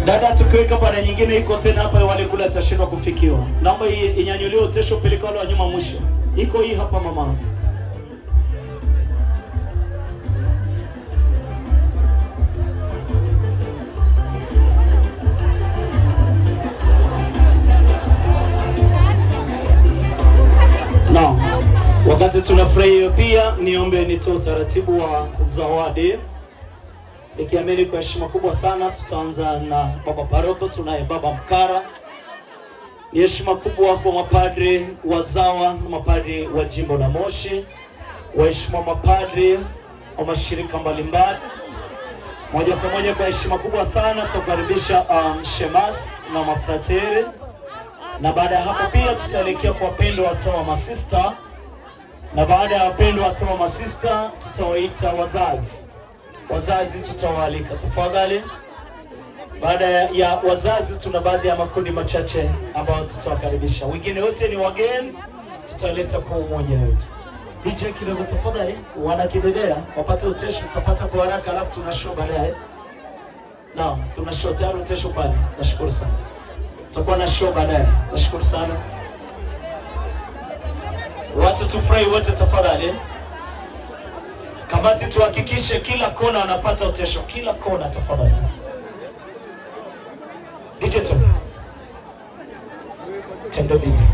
Dada, tukiweka pale nyingine iko tena hapa, wale kule atashindwa kufikiwa. Naomba hii inyanyuliwe utesho, peleka wale wa nyuma mwisho. Iko hii hapa mama. No. Wakati tunafurahia pia niombe nitoe utaratibu wa zawadi. Nikiamini kwa heshima kubwa sana tutaanza na baba paroko. Tunaye baba Mkara. Ni heshima kubwa kwa mapadri wazawa na mapadri wa jimbo la Moshi, waheshimiwa mapadri wa mashirika mbalimbali. Moja kwa moja kwa heshima kubwa sana tutakaribisha shemasi na mafrateri, na baada ya hapo pia tutaelekea kwa wapendwa watawa masista, na baada ya wapendwa watawa masista tutawaita wazazi. Wazazi tutawaalika tafadhali. Baada ya wazazi tuna baadhi ya makundi machache ambao tutawakaribisha. Wengine wote ni wageni, tutaleta kwa umoja wetu. DJ kidogo tafadhali, wana kidedea wapate utesho, tutapata kwa haraka alafu tuna show baadaye. Naam, tuna show tayari utesho pale. Nashukuru sana. Tutakuwa na show baadaye. Nashukuru sana. Watu tufurahi wote tafadhali. Kamati tuhakikishe kila kona wanapata utesho, kila kona tafadhali. DJ tu. Tendo bibi.